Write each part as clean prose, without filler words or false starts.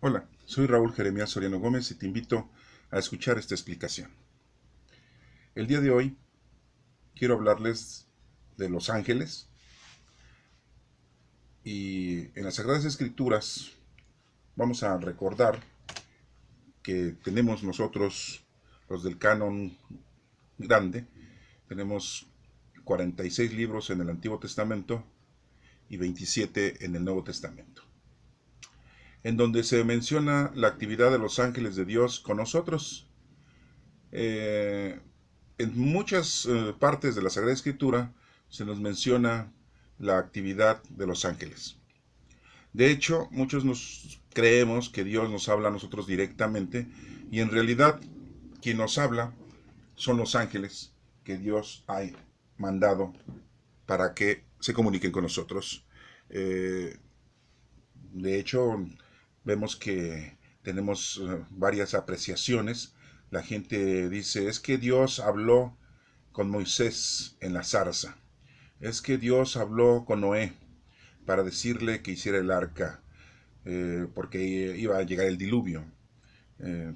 Hola, soy Raúl Jeremías Soriano Gómez y te invito a escuchar esta explicación. El día de hoy quiero hablarles de los ángeles y en las Sagradas Escrituras vamos a recordar que tenemos nosotros, los del canon grande, tenemos 46 libros en el Antiguo Testamento y 27 en el Nuevo Testamento, en donde se menciona la actividad de los ángeles de Dios con nosotros. Eh, en muchas partes de la Sagrada Escritura se nos menciona la actividad de los ángeles. De hecho, muchos nos creemos que Dios nos habla a nosotros directamente y en realidad quien nos habla son los ángeles que Dios ha mandado para que se comuniquen con nosotros. Eh, de hecho, vemos que tenemos varias apreciaciones. La gente dice, es que Dios habló con Moisés en la zarza. Es que Dios habló con Noé para decirle que hiciera el arca, porque iba a llegar el diluvio. Eh,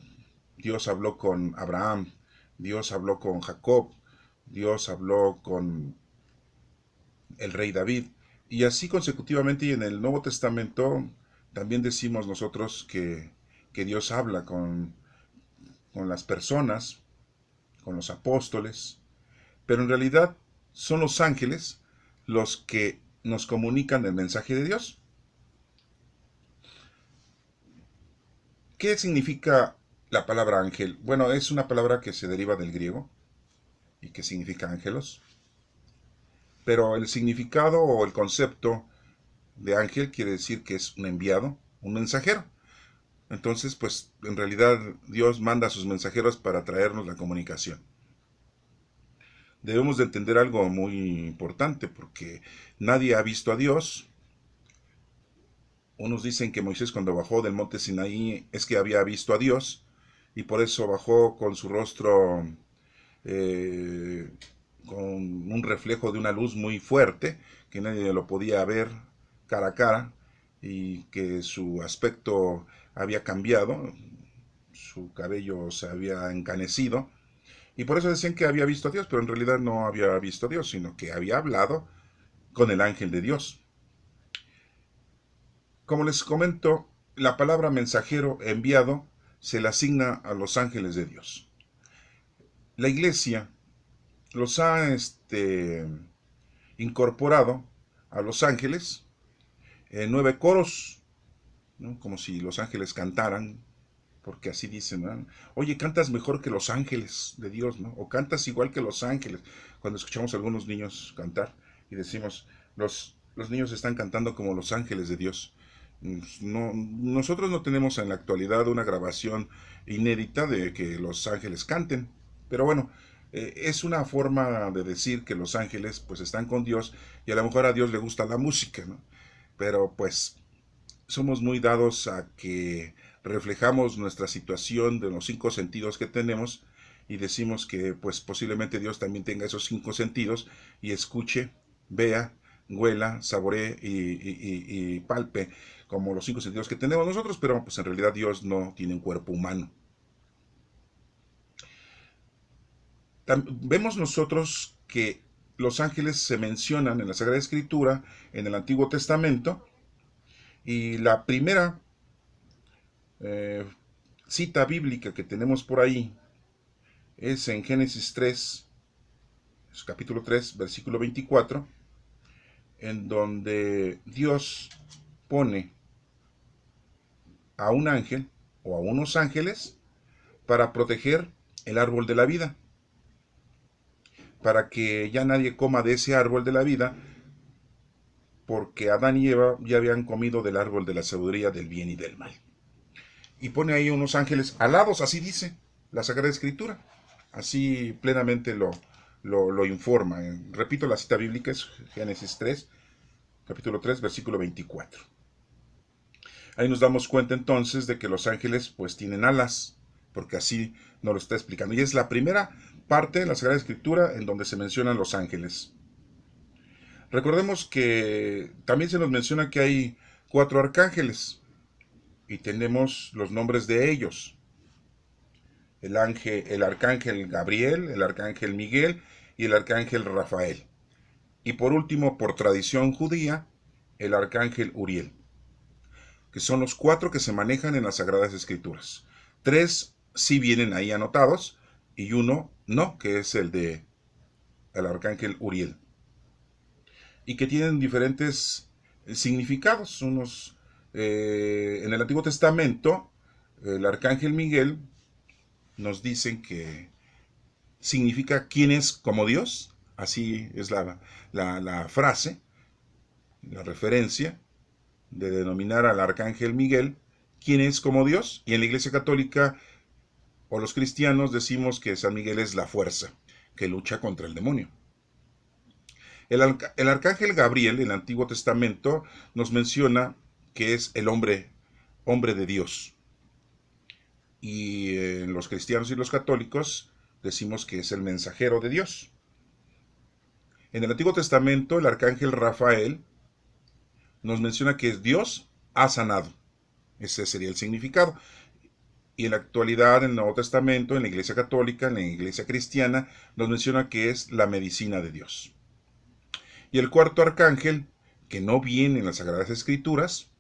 Dios habló con Abraham, Dios habló con Jacob, Dios habló con el rey David. Y así consecutivamente y en el Nuevo Testamento también decimos nosotros que Dios habla con las personas, con los apóstoles, pero en realidad son los ángeles los que nos comunican el mensaje de Dios. ¿Qué significa la palabra ángel? Bueno, es una palabra que se deriva del griego y que significa ángelos, pero el significado o el concepto de ángel quiere decir que es un enviado, un mensajero. Entonces, pues en realidad Dios manda a sus mensajeros para traernos la comunicación. Debemos de entender algo muy importante porque nadie ha visto a Dios. Unos dicen que Moisés cuando bajó del monte Sinaí es que había visto a Dios y por eso bajó con su rostro eh, con un reflejo de una luz muy fuerte que nadie lo podía ver cara a cara y que su aspecto había cambiado, su cabello se había encanecido y por eso decían que había visto a Dios, pero en realidad no había visto a Dios, sino que había hablado con el ángel de Dios. Como les comento, la palabra mensajero enviado se le asigna a los ángeles de Dios. La iglesia los ha incorporado a los ángeles en 9 coros, ¿no? Como si los ángeles cantaran, porque así dicen, ¿no? Oye, cantas mejor que los ángeles de Dios, ¿no? O cantas igual que los ángeles. Cuando escuchamos a algunos niños cantar y decimos, los niños están cantando como los ángeles de Dios. No, nosotros no tenemos en la actualidad una grabación inédita de que los ángeles canten, pero bueno, es una forma de decir que los ángeles pues están con Dios y a lo mejor a Dios le gusta la música, ¿no? Pero pues somos muy dados a que reflejamos nuestra situación de los 5 sentidos que tenemos y decimos que pues posiblemente Dios también tenga esos 5 sentidos y escuche, vea, huela, saboree y palpe como los 5 sentidos que tenemos nosotros, pero pues en realidad Dios no tiene un cuerpo humano. Vemos nosotros que los ángeles se mencionan en la Sagrada Escritura, en el Antiguo Testamento, y la primera eh, cita bíblica que tenemos por ahí es en Génesis 3, capítulo 3, versículo 24, en donde Dios pone a un ángel o a unos ángeles para proteger el árbol de la vida, para que ya nadie coma de ese árbol de la vida, porque Adán y Eva ya habían comido del árbol de la sabiduría del bien y del mal. Y pone ahí unos ángeles alados, así dice la Sagrada Escritura. Así plenamente lo informa. Repito, la cita bíblica es Génesis 3, capítulo 3, versículo 24. Ahí nos damos cuenta entonces de que los ángeles pues tienen alas, porque así nos lo está explicando. Y es la primera parte de la Sagrada Escritura en donde se mencionan los ángeles. Recordemos que también se nos menciona que hay 4 arcángeles. y tenemos los nombres de ellos. El arcángel Gabriel, el arcángel Miguel y el arcángel Rafael. Y por último, por tradición judía, el arcángel Uriel, que son los 4 que se manejan en las Sagradas Escrituras. 3 sí vienen ahí anotados y uno no, que es el arcángel Uriel. Y que tienen diferentes significados. En el Antiguo Testamento, el arcángel Miguel nos dicen que significa quién es como Dios, así es la frase, la referencia de denominar al arcángel Miguel, quién es como Dios, y en la Iglesia Católica o los cristianos decimos que San Miguel es la fuerza que lucha contra el demonio. El arcángel Gabriel en el Antiguo Testamento nos menciona que es el hombre de Dios. Y en los cristianos y los católicos decimos que es el mensajero de Dios. En el Antiguo Testamento el arcángel Rafael nos menciona que Dios ha sanado. Ese sería el significado. Y en la actualidad, en el Nuevo Testamento, en la Iglesia Católica, en la Iglesia Cristiana, nos menciona que es la medicina de Dios. Y el cuarto arcángel, que no viene en las Sagradas Escrituras,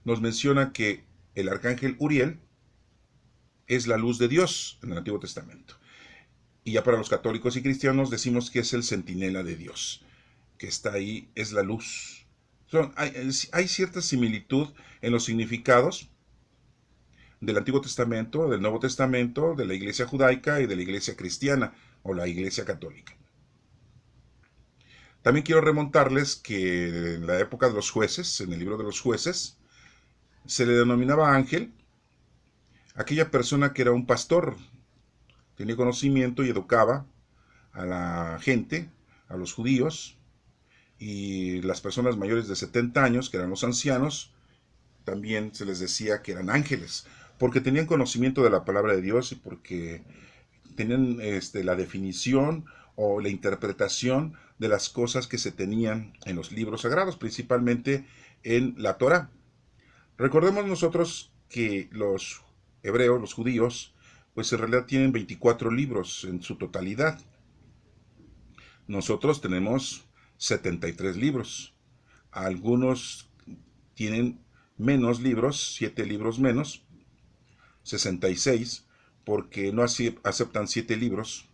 nos menciona que el arcángel Uriel es la luz de Dios en el Antiguo Testamento. Y ya para los católicos y cristianos decimos que es el centinela de Dios, que está ahí, es la luz. Hay cierta similitud en los significados del Antiguo Testamento, del Nuevo Testamento, de la Iglesia judaica y de la Iglesia cristiana o la Iglesia católica. También quiero remontarles que en la época de los jueces, en el libro de los jueces, se le denominaba ángel aquella persona que era un pastor, tenía conocimiento y educaba a la gente, a los judíos, y las personas mayores de 70 años, que eran los ancianos, también se les decía que eran ángeles, porque tenían conocimiento de la palabra de Dios y porque tenían la definición o la interpretación de las cosas que se tenían en los libros sagrados, principalmente en la Torá. Recordemos nosotros que los hebreos, los judíos, pues en realidad tienen 24 libros en su totalidad. Nosotros tenemos 73 libros. Algunos tienen menos libros, 7 libros menos, 66, porque no aceptan 7 libros,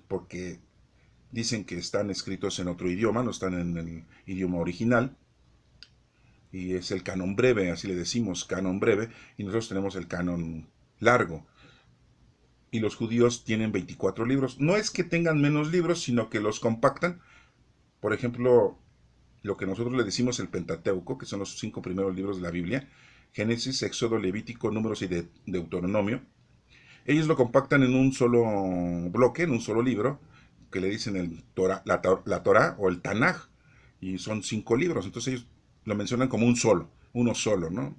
porque dicen que están escritos en otro idioma, no están en el idioma original, y es el canon breve, así le decimos, canon breve, y nosotros tenemos el canon largo. Y los judíos tienen 24 libros. No es que tengan menos libros, sino que los compactan. Por ejemplo, lo que nosotros le decimos el Pentateuco, que son los 5 primeros libros de la Biblia, Génesis, Éxodo, Levítico, Números y Deuteronomio. Ellos lo compactan en un solo bloque, en un solo libro, que le dicen la Torá o el Tanaj, y son 5 libros. Entonces ellos lo mencionan como uno solo, ¿no?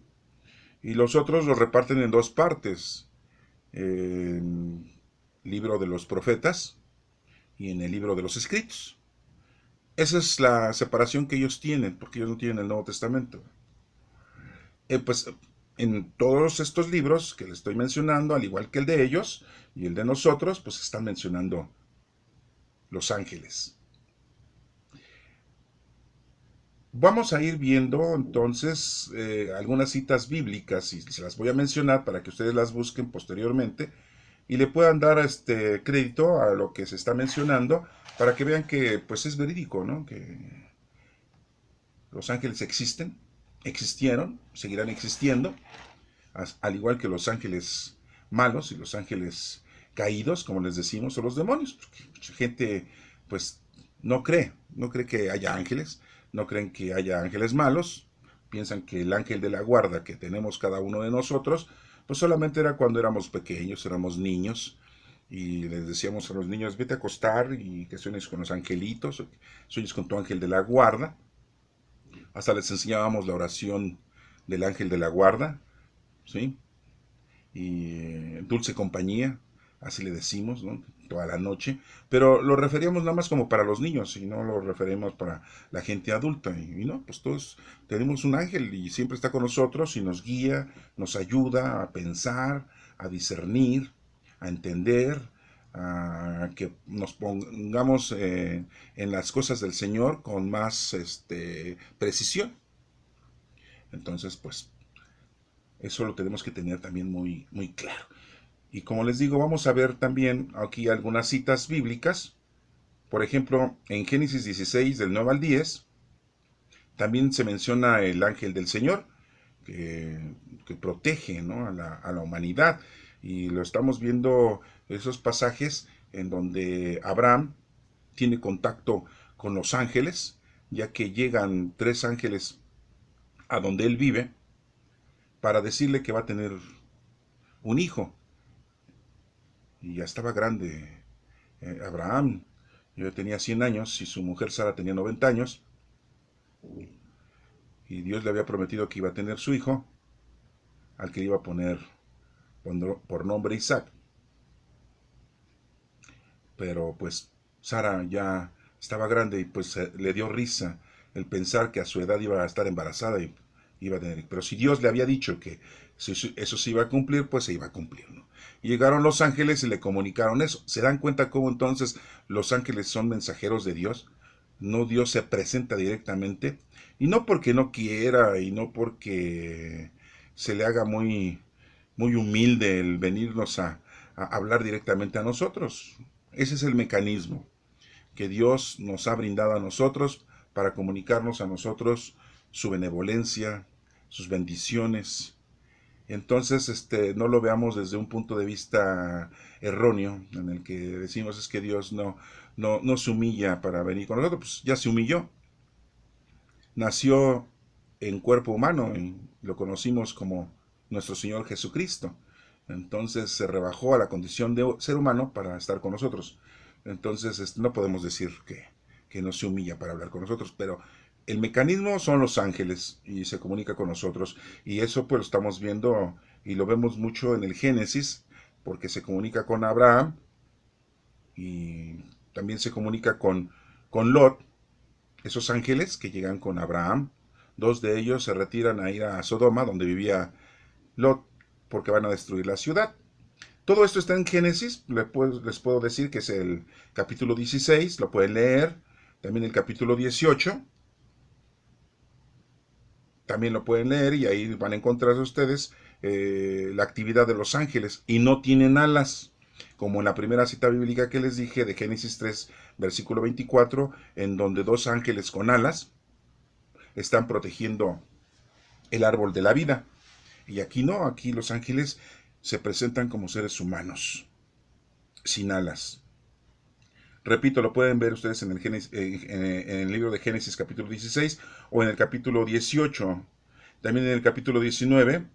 Y los otros los reparten en 2 partes, en el libro de los profetas y en el libro de los escritos. Esa es la separación que ellos tienen, porque ellos no tienen el Nuevo Testamento. Pues en todos estos libros que les estoy mencionando, al igual que el de ellos y el de nosotros, pues están mencionando los ángeles. Vamos a ir viendo entonces algunas citas bíblicas y se las voy a mencionar para que ustedes las busquen posteriormente y le puedan dar crédito a lo que se está mencionando para que vean que pues es verídico, ¿no? Que los ángeles existieron, seguirán existiendo, al igual que los ángeles malos y los ángeles caídos, como les decimos, o los demonios. Mucha gente pues no cree que haya ángeles, no creen que haya ángeles malos, piensan que el ángel de la guarda que tenemos cada uno de nosotros, pues solamente era cuando éramos pequeños, éramos niños, y les decíamos a los niños, vete a acostar y que sueñes con los angelitos, sueñes con tu ángel de la guarda. Hasta les enseñábamos la oración del ángel de la guarda, ¿sí? Y dulce compañía, así le decimos, ¿no? toda la noche, pero lo referíamos nada más como para los niños y no lo referimos para la gente adulta. Y no, pues todos tenemos un ángel y siempre está con nosotros y nos guía, nos ayuda a pensar, a discernir, a entender, a que nos pongamos en las cosas del Señor con más precisión. Entonces, pues eso lo tenemos que tener también muy, muy claro. Y como les digo, vamos a ver también aquí algunas citas bíblicas. Por ejemplo, en Génesis 16, del 9 al 10, también se menciona el ángel del Señor, que protege, ¿no?, a la humanidad. Y lo estamos viendo, esos pasajes en donde Abraham tiene contacto con los ángeles, ya que llegan 3 ángeles a donde él vive para decirle que va a tener un hijo. Y ya estaba grande Abraham. Yo tenía 100 años y su mujer Sara tenía 90 años. Y Dios le había prometido que iba a tener su hijo, al que iba a poner por nombre Isaac. Pero pues Sara ya estaba grande y pues le dio risa el pensar que a su edad iba a estar embarazada y iba a tener. Pero si Dios le había dicho que eso se iba a cumplir, pues se iba a cumplir, ¿no? Y llegaron los ángeles y le comunicaron eso. ¿Se dan cuenta cómo entonces los ángeles son mensajeros de Dios? No, Dios se presenta directamente, y no porque no quiera y no porque se le haga muy, muy humilde el venirnos a hablar directamente a nosotros. Ese es el mecanismo que Dios nos ha brindado a nosotros para comunicarnos a nosotros su benevolencia, sus bendiciones. Entonces, no lo veamos desde un punto de vista erróneo, en el que decimos es que Dios no se humilla para venir con nosotros. Pues ya se humilló. Nació en cuerpo humano y lo conocimos como nuestro Señor Jesucristo. Entonces se rebajó a la condición de ser humano para estar con nosotros. Entonces no podemos decir que no se humilla para hablar con nosotros, pero el mecanismo son los ángeles y se comunica con nosotros. Y eso pues lo estamos viendo y lo vemos mucho en el Génesis, porque se comunica con Abraham y también se comunica con Lot, esos ángeles que llegan con Abraham. 2 de ellos se retiran a ir a Sodoma, donde vivía Lot, porque van a destruir la ciudad. Todo esto está en Génesis, les puedo decir que es el capítulo 16, lo pueden leer. También el capítulo 18, también lo pueden leer y ahí van a encontrar ustedes la actividad de los ángeles. Y no tienen alas, como en la primera cita bíblica que les dije de Génesis 3, versículo 24, en donde 2 ángeles con alas están protegiendo el árbol de la vida. Y aquí no, aquí los ángeles se presentan como seres humanos, sin alas. Repito, lo pueden ver ustedes en el libro de Génesis capítulo 16 o en el capítulo 18. También en el capítulo 19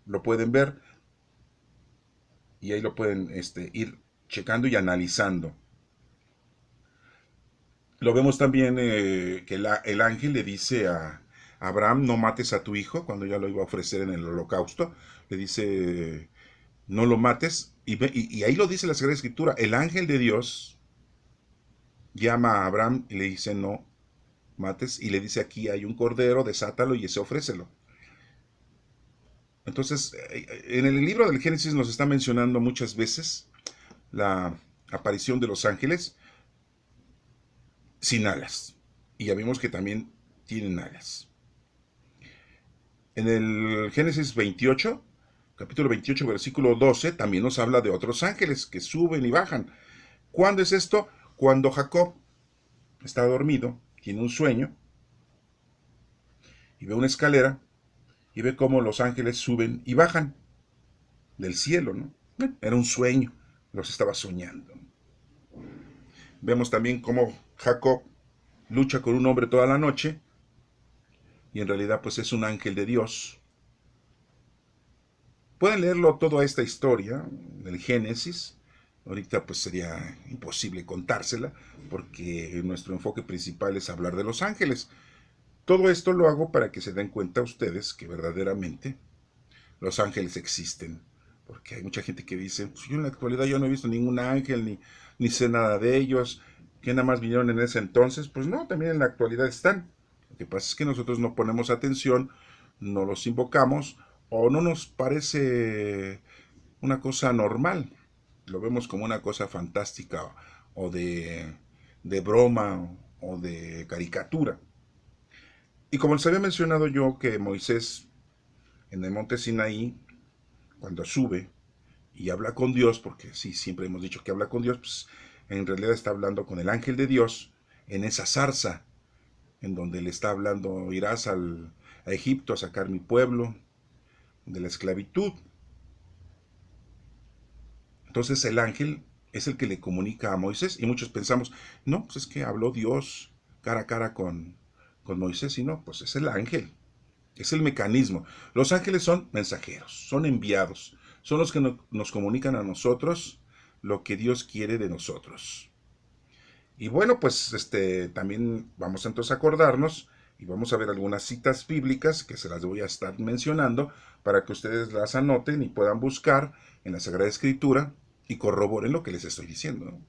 lo pueden ver y ahí lo pueden ir checando y analizando. Lo vemos también que el ángel le dice a Abraham, no mates a tu hijo, cuando ya lo iba a ofrecer en el holocausto. Le dice, no lo mates. Y ahí lo dice la Sagrada Escritura. El ángel de Dios llama a Abraham y le dice, no mates. Y le dice, aquí hay un cordero, desátalo y ese ofrécelo. Entonces, en el libro del Génesis nos está mencionando muchas veces la aparición de los ángeles sin alas. Y ya vimos que también tienen alas. En el Génesis 28, capítulo 28, versículo 12, también nos habla de otros ángeles que suben y bajan. ¿Cuándo es esto? Cuando Jacob está dormido, tiene un sueño, y ve una escalera, y ve cómo los ángeles suben y bajan del cielo, ¿no? Era un sueño, los estaba soñando. Vemos también cómo Jacob lucha con un hombre toda la noche, y en realidad pues es un ángel de Dios. Pueden leerlo toda esta historia del Génesis. Ahorita pues sería imposible contársela porque nuestro enfoque principal es hablar de los ángeles. Todo esto lo hago para que se den cuenta ustedes que verdaderamente los ángeles existen, Porque hay mucha gente que dice, pues yo en la actualidad yo no he visto ningún ángel, ni sé nada de ellos, que nada más vinieron en ese entonces. Pues no, también en la actualidad están. Lo que pasa es que nosotros no ponemos atención, no los invocamos, o no nos parece una cosa normal. Lo vemos como una cosa fantástica o de broma o de caricatura. Y como les había mencionado yo que Moisés en el monte Sinaí, cuando sube y habla con Dios, porque sí, siempre hemos dicho que habla con Dios, pues en realidad está hablando con el ángel de Dios en esa zarza, en donde le está hablando, irás a Egipto a sacar mi pueblo de la esclavitud. Entonces el ángel es el que le comunica a Moisés y muchos pensamos, no, pues es que habló Dios cara a cara con Moisés y no, pues es el ángel, es el mecanismo. Los ángeles son mensajeros, son enviados, son los que nos comunican a nosotros lo que Dios quiere de nosotros. Y bueno, pues también vamos entonces a acordarnos y vamos a ver algunas citas bíblicas que se las voy a estar mencionando para que ustedes las anoten y puedan buscar en la Sagrada Escritura y corroboren lo que les estoy diciendo, ¿no?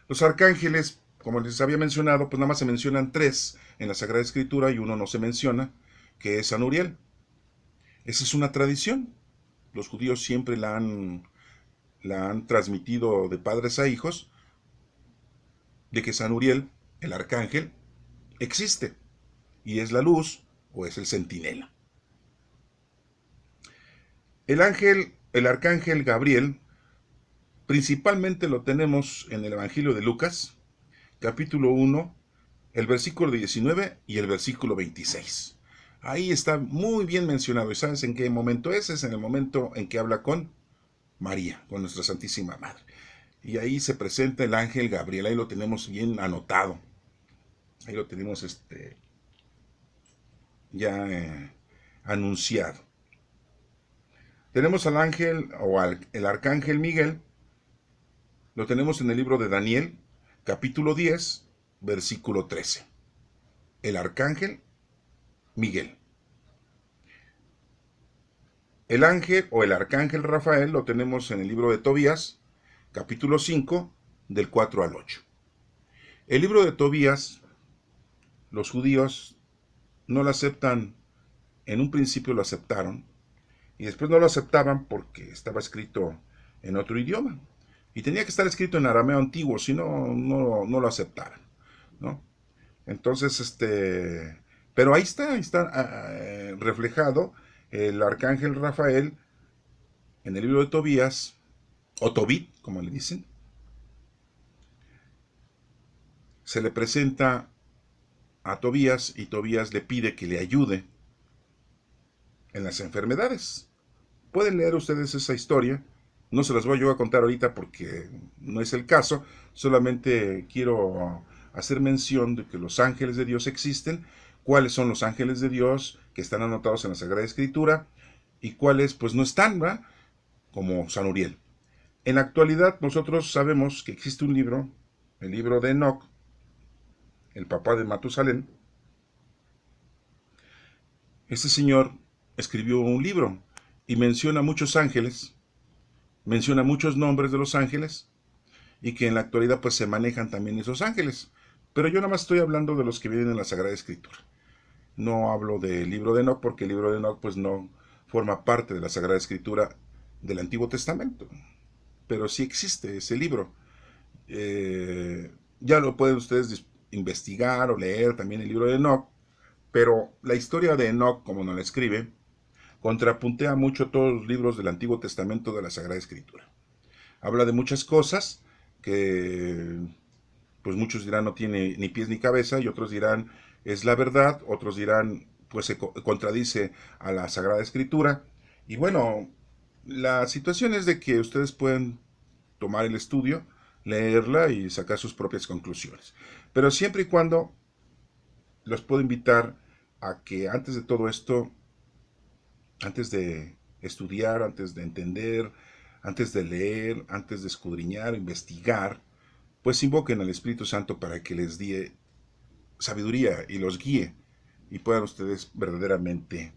Los arcángeles, como les había mencionado, pues nada más se mencionan tres en la Sagrada Escritura y uno no se menciona, que es San Uriel. Esa es una tradición. Los judíos siempre la han transmitido de padres a hijos, de que San Uriel, el arcángel, existe y es la luz o es el centinela. El arcángel Gabriel, principalmente lo tenemos en el Evangelio de Lucas, capítulo 1, el versículo 19 y el versículo 26. Ahí está muy bien mencionado. ¿Y sabes en qué momento es? Es en el momento en que habla con María, con nuestra Santísima Madre. Y ahí se presenta el ángel Gabriel. Ahí lo tenemos bien anotado. Ahí lo tenemos ya anunciado. Tenemos al ángel o el arcángel Miguel. Lo tenemos en el libro de Daniel, capítulo 10, versículo 13. El arcángel Miguel. El ángel o el arcángel Rafael lo tenemos en el libro de Tobías, capítulo 5, del 4 al 8. El libro de Tobías, los judíos no lo aceptan, en un principio lo aceptaron, y después no lo aceptaban porque estaba escrito en otro idioma. Y tenía que estar escrito en arameo antiguo, si no, no lo aceptaran, ¿no? Entonces, pero ahí está reflejado el arcángel Rafael en el libro de Tobías, o Tobit, como le dicen. Se le presenta a Tobías y Tobías le pide que le ayude en las enfermedades. Pueden leer ustedes esa historia. No se las voy yo a contar ahorita porque no es el caso. Solamente quiero hacer mención de que los ángeles de Dios existen, cuáles son los ángeles de Dios que están anotados en la Sagrada Escritura y cuáles pues no están, ¿verdad? Como San Uriel. En la actualidad nosotros sabemos que existe un libro, el libro de Enoch, el papá de Matusalén. Este señor escribió un libro y menciona muchos ángeles, menciona muchos nombres de los ángeles y que en la actualidad pues se manejan también esos ángeles. Pero yo nada más estoy hablando de los que vienen en la Sagrada Escritura. No hablo del libro de Enoch porque el libro de Enoch pues no forma parte de la Sagrada Escritura del Antiguo Testamento. Pero sí existe ese libro. Ya lo pueden ustedes investigar o leer también el libro de Enoch. Pero la historia de Enoch, como nos la escribe, contrapuntea mucho todos los libros del Antiguo Testamento de la Sagrada Escritura. Habla de muchas cosas que pues muchos dirán no tiene ni pies ni cabeza y otros dirán es la verdad, otros dirán pues se contradice a la Sagrada Escritura. Y bueno, la situación es de que ustedes pueden tomar el estudio, leerla y sacar sus propias conclusiones. Pero siempre y cuando los puedo invitar a que antes de todo esto, antes de estudiar, antes de entender, antes de leer, antes de escudriñar, investigar, pues invoquen al Espíritu Santo para que les dé sabiduría y los guíe y puedan ustedes verdaderamente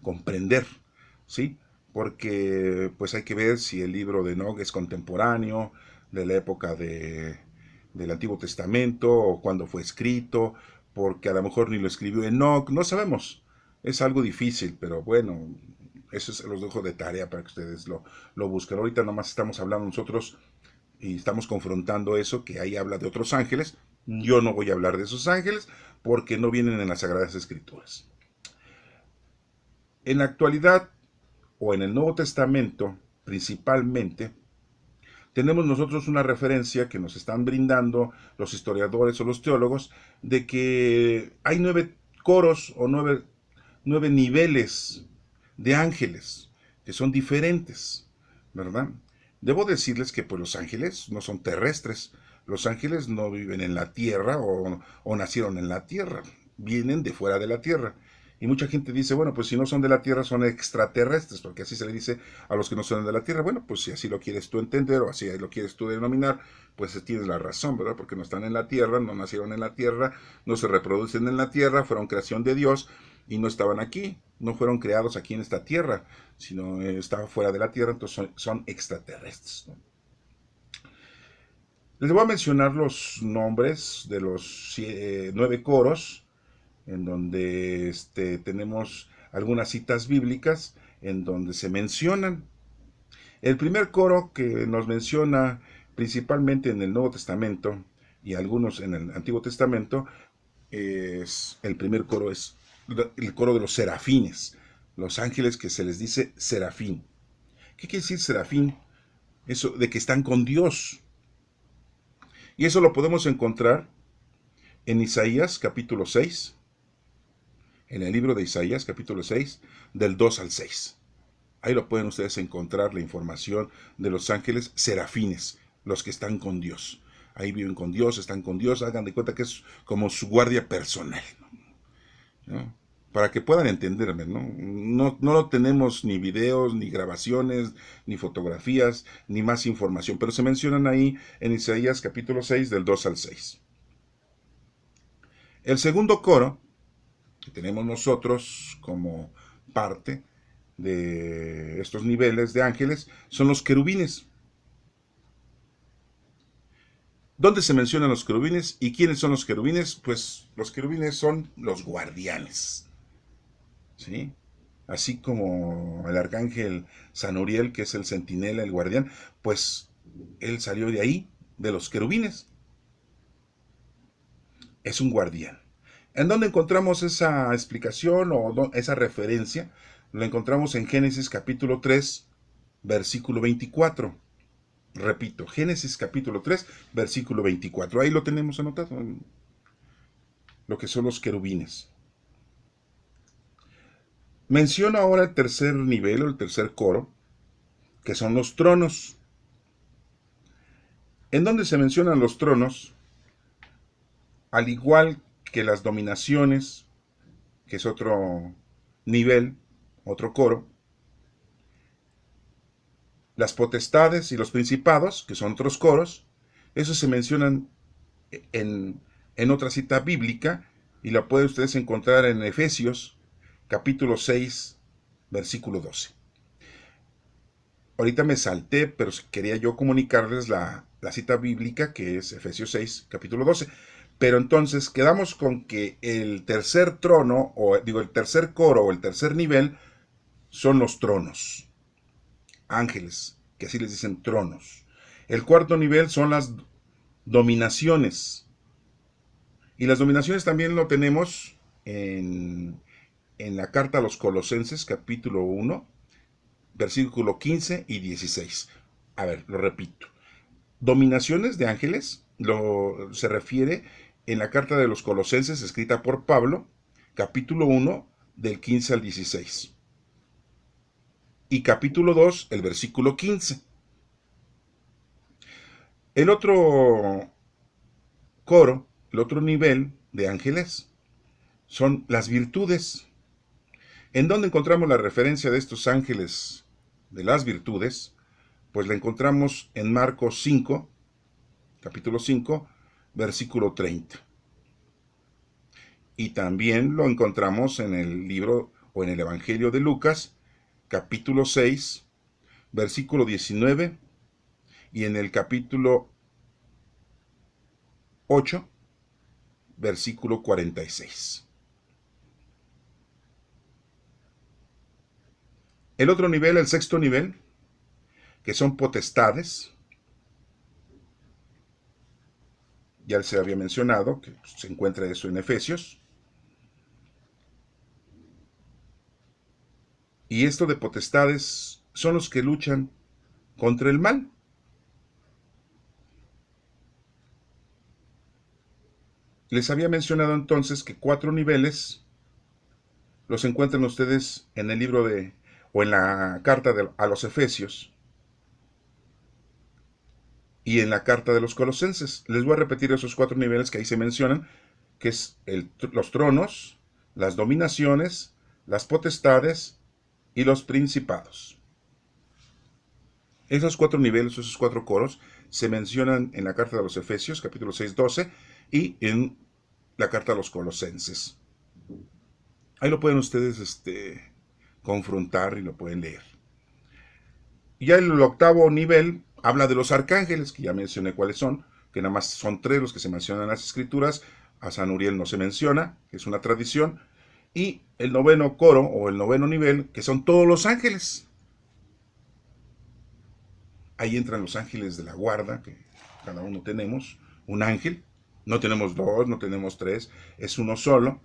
comprender, ¿sí? porque pues hay que ver si el libro de Enoch es contemporáneo, de la época del Antiguo Testamento, o cuándo fue escrito, porque a lo mejor ni lo escribió Enoch, no sabemos. Es algo difícil, pero bueno, eso se los dejo de tarea para que ustedes lo busquen. Ahorita nomás estamos hablando nosotros y estamos confrontando eso, que ahí habla de otros ángeles. Yo no voy a hablar de esos ángeles porque no vienen en las Sagradas Escrituras. En la actualidad, o en el Nuevo Testamento principalmente, tenemos nosotros una referencia que nos están brindando los historiadores o los teólogos de que hay 9 coros o nueve niveles de ángeles que son diferentes, ¿verdad? Debo decirles que pues los ángeles no son terrestres, los ángeles no viven en la tierra o nacieron en la tierra, vienen de fuera de la tierra. Y mucha gente dice, bueno, pues si no son de la Tierra, son extraterrestres, porque así se le dice a los que no son de la Tierra. Bueno, pues si así lo quieres tú entender o así lo quieres tú denominar, pues tienes la razón, ¿verdad? Porque no están en la Tierra, no nacieron en la Tierra, no se reproducen en la Tierra, fueron creación de Dios y no estaban aquí, no fueron creados aquí en esta Tierra, sino estaban fuera de la Tierra, entonces son extraterrestres, ¿no? Les voy a mencionar los nombres de los 9 coros en donde tenemos algunas citas bíblicas en donde se mencionan. El primer coro que nos menciona principalmente en el Nuevo Testamento y algunos en el Antiguo Testamento, el primer coro es el coro de los serafines, los ángeles que se les dice serafín. ¿Qué quiere decir serafín? Eso de que están con Dios. Y eso lo podemos encontrar en Isaías capítulo 6, en el libro de Isaías, capítulo 6, del 2 al 6. Ahí lo pueden ustedes encontrar la información de los ángeles serafines, los que están con Dios. Ahí viven con Dios, están con Dios, hagan de cuenta que es como su guardia personal, ¿no? Para que puedan entenderme, ¿no? No lo tenemos ni videos, ni grabaciones, ni fotografías, ni más información, pero se mencionan ahí en Isaías capítulo 6, del 2 al 6. El segundo coro que tenemos nosotros como parte de estos niveles de ángeles son los querubines. ¿Dónde se mencionan los querubines y quiénes son los querubines? Pues los querubines son los guardianes, ¿sí? Así como el arcángel San Uriel, que es el centinela, el guardián, pues él salió de ahí, de los querubines. Es un guardián. ¿En dónde encontramos esa explicación o esa referencia? Lo encontramos en Génesis capítulo 3, versículo 24. Repito, Génesis capítulo 3, versículo 24. Ahí lo tenemos anotado, lo que son los querubines. Menciono ahora el tercer nivel, o el tercer coro, que son los tronos. En donde se mencionan los tronos, al igual que las dominaciones, que es otro nivel, otro coro, las potestades y los principados, que son otros coros, esos se mencionan en otra cita bíblica y la pueden ustedes encontrar en Efesios capítulo 6, versículo 12. Ahorita me salté, pero quería yo comunicarles la cita bíblica que es Efesios 6, capítulo 12. Pero entonces quedamos con que el tercer trono, o digo, el tercer coro o el tercer nivel son los tronos, ángeles, que así les dicen tronos. El cuarto nivel son las dominaciones. Y las dominaciones también lo tenemos en la carta a los Colosenses, capítulo 1, versículo 15 y 16. A ver, lo repito. Dominaciones de ángeles se refiere en la carta de los Colosenses escrita por Pablo, capítulo 1, del 15 al 16. Y capítulo 2, el versículo 15. El otro coro, el otro nivel de ángeles son las virtudes. ¿En dónde encontramos la referencia de estos ángeles de las virtudes? Pues la encontramos en Marcos 5, capítulo 5, versículo 30. Y también lo encontramos en el libro o en el Evangelio de Lucas, capítulo 6, versículo 19, y en el capítulo 8, versículo 46. El otro nivel, el sexto nivel, que son potestades, ya se había mencionado, que se encuentra eso en Efesios. Y esto de potestades son los que luchan contra el mal. Les había mencionado entonces que 4 niveles los encuentran ustedes en el libro de, o en la carta a los Efesios y en la carta de los Colosenses. Les voy a repetir esos 4 niveles que ahí se mencionan, que es los tronos, las dominaciones, las potestades y los principados. Esos 4 niveles, esos 4 coros, se mencionan en la carta de los Efesios, capítulo 6, 12, y en la carta a los Colosenses. Ahí lo pueden ustedes confrontar y lo pueden leer. Ya el octavo nivel habla de los arcángeles, que ya mencioné cuáles son, que nada más son 3 los que se mencionan en las escrituras. A San Uriel no se menciona, que es una tradición. Y el noveno coro, o el noveno nivel, que son todos los ángeles. Ahí entran los ángeles de la guarda, que cada uno tenemos un ángel. No tenemos 2, no tenemos 3, es uno solo.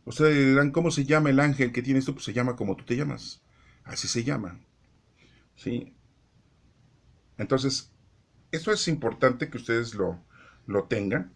Ustedes dirán, ¿cómo se llama el ángel que tienes tú? Pues se llama como tú te llamas. Así se llama. ¿Sí? Entonces, esto es importante que ustedes lo tengan.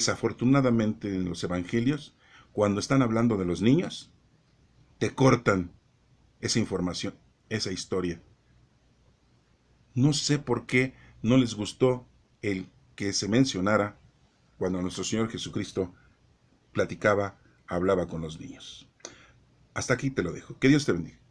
Desafortunadamente en los evangelios, cuando están hablando de los niños, te cortan esa información, esa historia. No sé por qué no les gustó el que se mencionara cuando nuestro Señor Jesucristo platicaba, hablaba con los niños. Hasta aquí te lo dejo. Que Dios te bendiga.